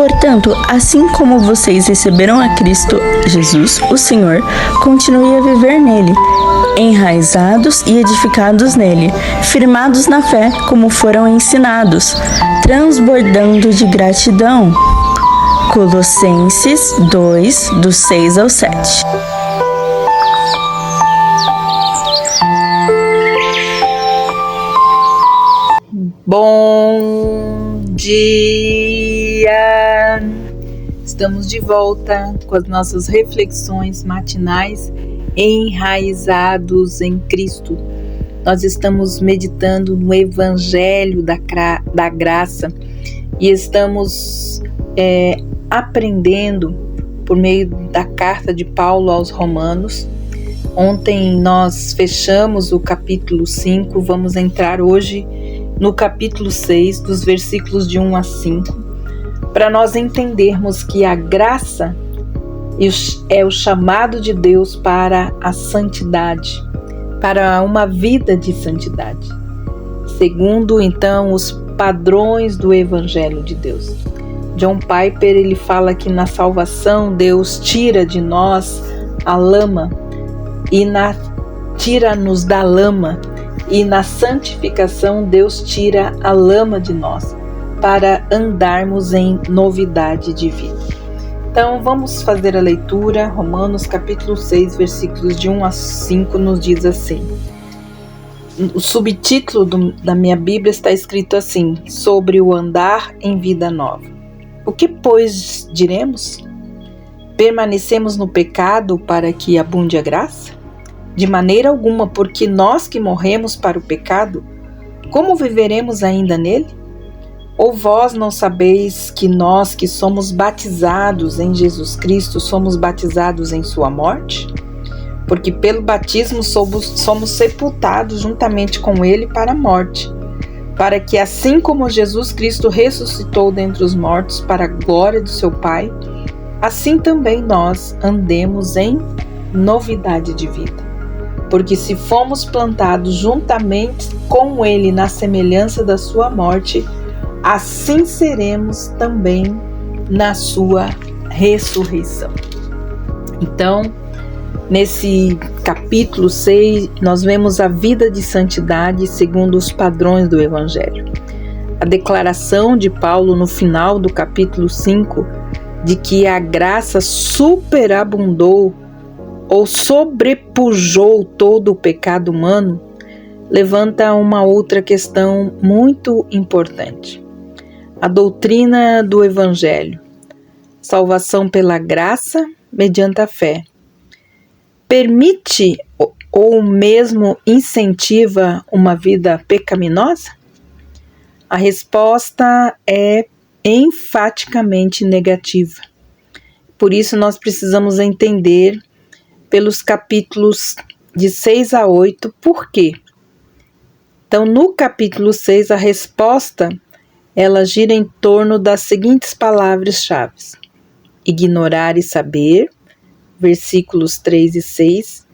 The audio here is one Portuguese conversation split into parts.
Portanto, assim como vocês receberam a Cristo Jesus, o Senhor, continue a viver nele, enraizados e edificados nele, firmados na fé como foram ensinados, transbordando de gratidão. Colossenses 2, do 6 ao 7. Bom dia! Estamos de volta com as nossas reflexões matinais enraizados em Cristo. Nós estamos meditando no Evangelho da Graça e estamos aprendendo por meio da carta de Paulo aos Romanos. Ontem nós fechamos o capítulo 5, vamos entrar hoje no capítulo 6, dos versículos de 1 a 5, para nós entendermos que a graça é o chamado de Deus para a santidade, para uma vida de santidade, segundo então os padrões do Evangelho de Deus. John Piper, ele fala que na salvação Deus tira de nós a lama e tira-nos da lama, e na santificação Deus tira a lama de nós para andarmos em novidade de vida. Então vamos fazer a leitura. Romanos capítulo 6, versículos de 1 a 5 nos diz assim. O subtítulo da minha Bíblia está escrito assim: sobre o andar em vida nova. O que, pois, diremos? Permanecemos no pecado para que abunde a graça? De maneira alguma, porque nós que morremos para o pecado, como viveremos ainda nele? Ou vós não sabeis que nós que somos batizados em Jesus Cristo, somos batizados em sua morte? Porque pelo batismo somos sepultados juntamente com ele para a morte, para que assim como Jesus Cristo ressuscitou dentre os mortos para a glória do seu Pai, assim também nós andemos em novidade de vida. Porque se fomos plantados juntamente com ele na semelhança da sua morte, assim seremos também na sua ressurreição. Então, nesse capítulo 6, nós vemos a vida de santidade segundo os padrões do Evangelho. A declaração de Paulo no final do capítulo 5, de que a graça superabundou ou sobrepujou todo o pecado humano, levanta uma outra questão muito importante. A doutrina do Evangelho, salvação pela graça mediante a fé, permite ou mesmo incentiva uma vida pecaminosa? A resposta é enfaticamente negativa. Por isso nós precisamos entender pelos capítulos de 6 a 8, por quê? Então, no capítulo 6, a resposta, ela gira em torno das seguintes palavras-chave: ignorar e saber, versículos 3 e 6,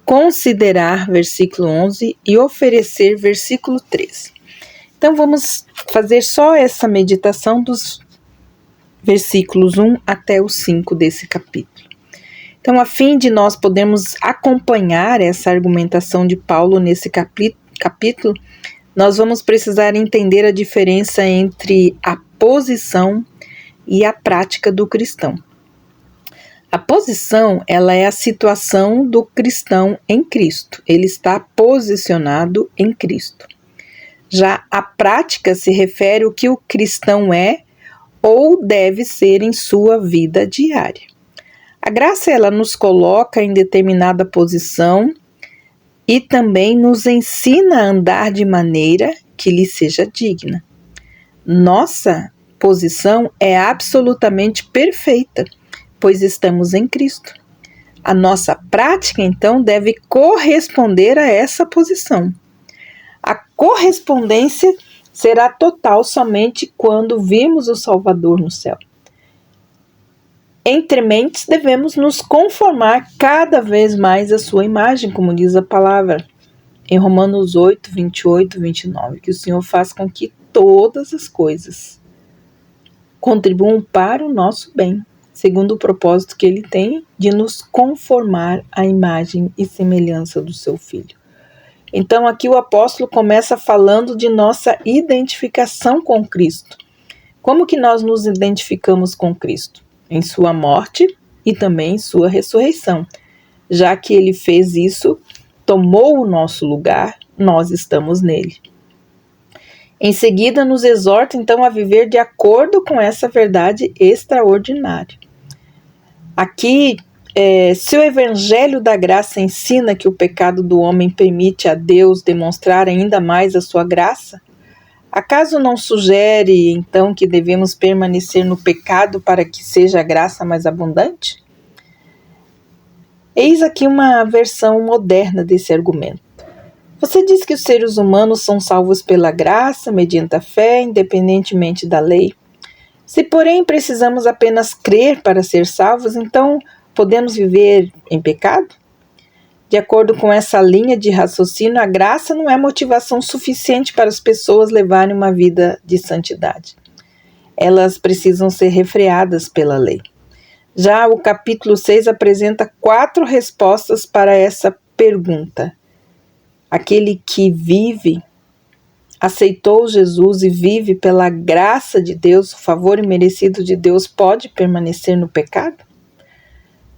considerar, versículo 11, e oferecer, versículo 13. Então, vamos fazer só essa meditação dos versículos 1 até o 5 desse capítulo. Então, a fim de nós podermos acompanhar essa argumentação de Paulo nesse capítulo, nós vamos precisar entender a diferença entre a posição e a prática do cristão. A posição, ela é a situação do cristão em Cristo. Ele está posicionado em Cristo. Já a prática se refere ao que o cristão é ou deve ser em sua vida diária. A graça, ela nos coloca em determinada posição e também nos ensina a andar de maneira que lhe seja digna. Nossa posição é absolutamente perfeita, pois estamos em Cristo. A nossa prática, então, deve corresponder a essa posição. A correspondência será total somente quando virmos o Salvador no céu. Entre mentes, devemos nos conformar cada vez mais à sua imagem, como diz a palavra em Romanos 8, 28, 29, que o Senhor faz com que todas as coisas contribuam para o nosso bem, segundo o propósito que Ele tem de nos conformar à imagem e semelhança do Seu Filho. Então aqui o apóstolo começa falando de nossa identificação com Cristo. Como que nós nos identificamos com Cristo? Em sua morte e também em sua ressurreição. Já que Ele fez isso, tomou o nosso lugar, nós estamos nele. Em seguida, nos exorta então a viver de acordo com essa verdade extraordinária. Aqui, se o Evangelho da Graça ensina que o pecado do homem permite a Deus demonstrar ainda mais a sua graça, acaso não sugere então que devemos permanecer no pecado para que seja a graça mais abundante? Eis aqui uma versão moderna desse argumento. Você diz que os seres humanos são salvos pela graça, mediante a fé, independentemente da lei. Se, porém, precisamos apenas crer para ser salvos, então podemos viver em pecado? De acordo com essa linha de raciocínio, a graça não é motivação suficiente para as pessoas levarem uma vida de santidade. Elas precisam ser refreadas pela lei. Já o capítulo 6 apresenta 4 respostas para essa pergunta. Aquele que aceitou Jesus e vive pela graça de Deus, o favor imerecido de Deus, pode permanecer no pecado?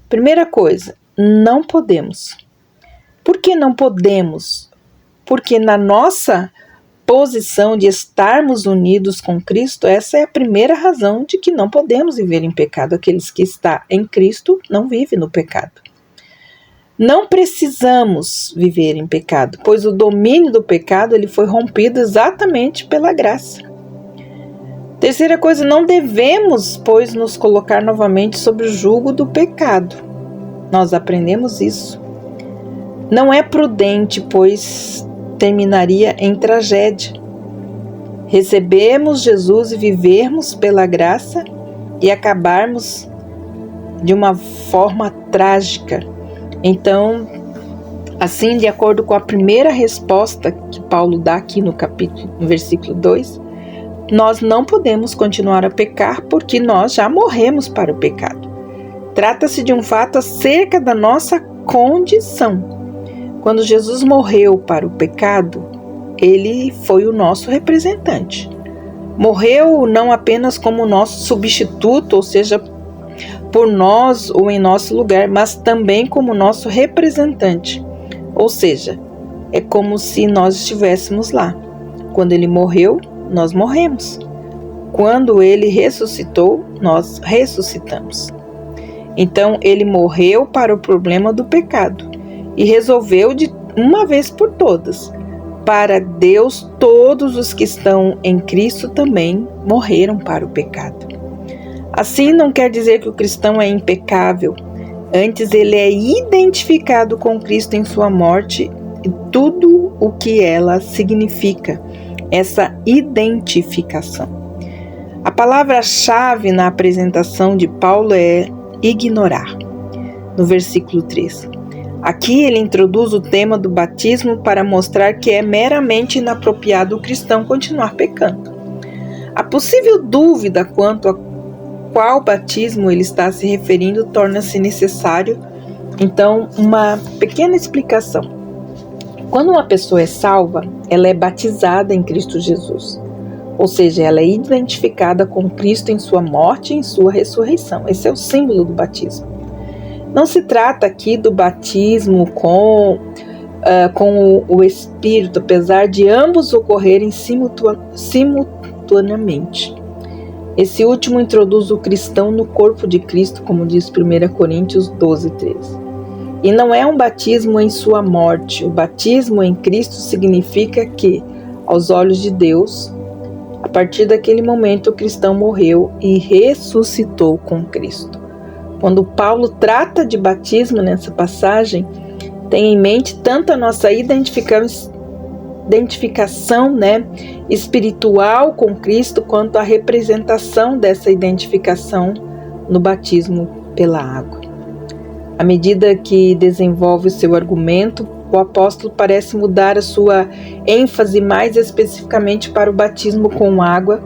Primeira coisa, não podemos. Por que não podemos? Porque na nossa posição de estarmos unidos com Cristo, essa é a primeira razão de que não podemos viver em pecado. Aqueles que estão em Cristo não vivem no pecado. Não precisamos viver em pecado, pois o domínio do pecado ele foi rompido exatamente pela graça. Terceira coisa, não devemos, pois, nos colocar novamente sob o jugo do pecado. Nós aprendemos isso. Não é prudente, pois terminaria em tragédia. Recebemos Jesus e vivermos pela graça e acabarmos de uma forma trágica. Então, assim, de acordo com a primeira resposta que Paulo dá aqui no versículo 2, nós não podemos continuar a pecar porque nós já morremos para o pecado. Trata-se de um fato acerca da nossa condição. Quando Jesus morreu para o pecado, ele foi o nosso representante. Morreu não apenas como nosso substituto, ou seja, por nós ou em nosso lugar, mas também como nosso representante. Ou seja, é como se nós estivéssemos lá. Quando ele morreu, nós morremos. Quando ele ressuscitou, nós ressuscitamos. Então, ele morreu para o problema do pecado e resolveu de uma vez por todas. Para Deus, todos os que estão em Cristo também morreram para o pecado. Assim, não quer dizer que o cristão é impecável. Antes, ele é identificado com Cristo em sua morte e tudo o que ela significa, essa identificação. A palavra-chave na apresentação de Paulo é ignorar, no versículo 3. Aqui ele introduz o tema do batismo para mostrar que é meramente inapropriado o cristão continuar pecando. A possível dúvida quanto a qual batismo ele está se referindo torna-se necessário, então, uma pequena explicação. Quando uma pessoa é salva, ela é batizada em Cristo Jesus. Ou seja, ela é identificada com Cristo em sua morte e em sua ressurreição. Esse é o símbolo do batismo. Não se trata aqui do batismo com o Espírito, apesar de ambos ocorrerem simultaneamente. Esse último introduz o cristão no corpo de Cristo, como diz 1 Coríntios 12:13. E não é um batismo em sua morte. O batismo em Cristo significa que, aos olhos de Deus, a partir daquele momento o cristão morreu e ressuscitou com Cristo. Quando Paulo trata de batismo nessa passagem, tem em mente tanto a nossa identificação, espiritual com Cristo, quanto a representação dessa identificação no batismo pela água. À medida que desenvolve o seu argumento, o apóstolo parece mudar a sua ênfase mais especificamente para o batismo com água,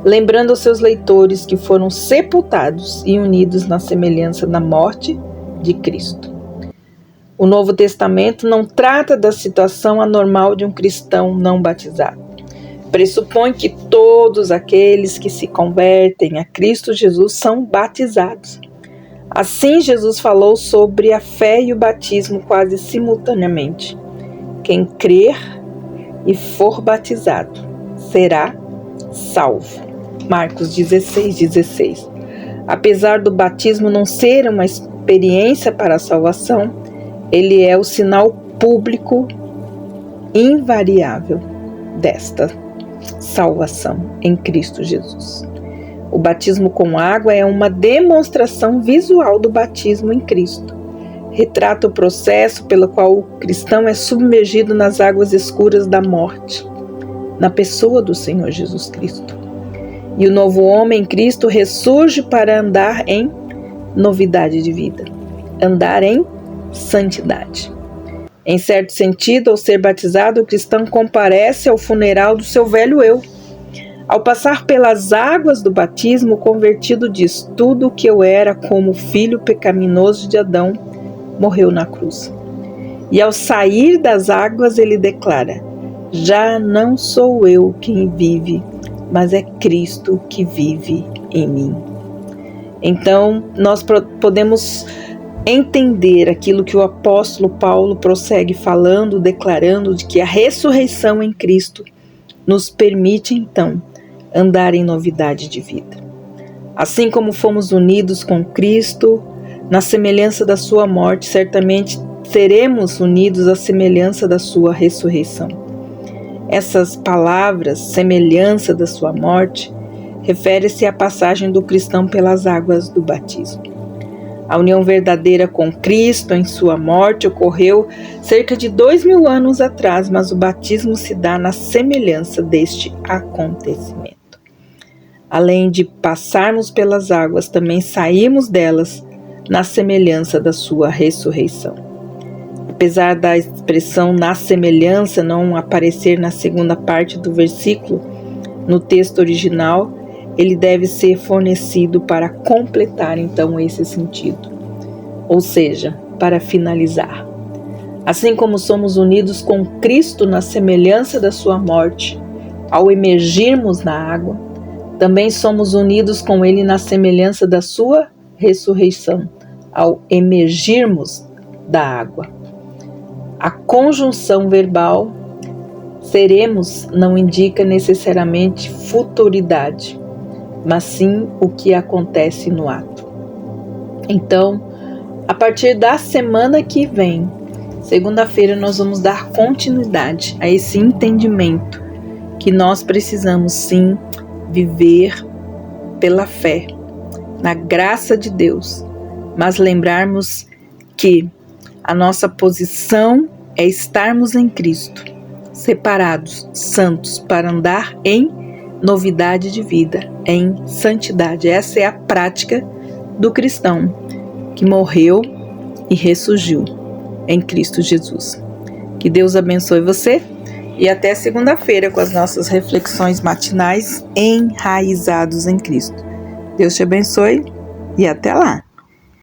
lembrando aos seus leitores que foram sepultados e unidos na semelhança da morte de Cristo. O Novo Testamento não trata da situação anormal de um cristão não batizado. Pressupõe que todos aqueles que se convertem a Cristo Jesus são batizados. Assim, Jesus falou sobre a fé e o batismo quase simultaneamente. Quem crer e for batizado será salvo. Marcos 16:16. Apesar do batismo não ser uma experiência para a salvação, ele é o sinal público invariável desta salvação em Cristo Jesus. O batismo com água é uma demonstração visual do batismo em Cristo. Retrata o processo pelo qual o cristão é submergido nas águas escuras da morte, na pessoa do Senhor Jesus Cristo. E o novo homem em Cristo ressurge para andar em novidade de vida, andar em santidade. Em certo sentido, ao ser batizado, o cristão comparece ao funeral do seu velho eu. Ao passar pelas águas do batismo, o convertido diz: tudo o que eu era como filho pecaminoso de Adão morreu na cruz. E ao sair das águas, ele declara: já não sou eu quem vive, mas é Cristo que vive em mim. Então, nós podemos entender aquilo que o apóstolo Paulo prossegue falando, declarando de que a ressurreição em Cristo nos permite, então, andar em novidade de vida. Assim como fomos unidos com Cristo na semelhança da sua morte, certamente seremos unidos à semelhança da sua ressurreição. Essas palavras, semelhança da sua morte, refere-se à passagem do cristão pelas águas do batismo. A união verdadeira com Cristo em sua morte ocorreu cerca de 2000 anos atrás, mas o batismo se dá na semelhança deste acontecimento. Além de passarmos pelas águas, também saímos delas na semelhança da sua ressurreição. Apesar da expressão na semelhança não aparecer na segunda parte do versículo, no texto original, ele deve ser fornecido para completar então esse sentido, ou seja, para finalizar. Assim como somos unidos com Cristo na semelhança da sua morte, ao emergirmos na água, também somos unidos com Ele na semelhança da sua ressurreição, ao emergirmos da água. A conjunção verbal seremos não indica necessariamente futuridade, mas sim o que acontece no ato. Então, a partir da semana que vem, segunda-feira, nós vamos dar continuidade a esse entendimento que nós precisamos sim viver pela fé, na graça de Deus, mas lembrarmos que a nossa posição é estarmos em Cristo, separados, santos, para andar em novidade de vida, em santidade. Essa é a prática do cristão que morreu e ressurgiu em Cristo Jesus. Que Deus abençoe você e até segunda-feira com as nossas reflexões matinais enraizados em Cristo. Deus te abençoe e até lá!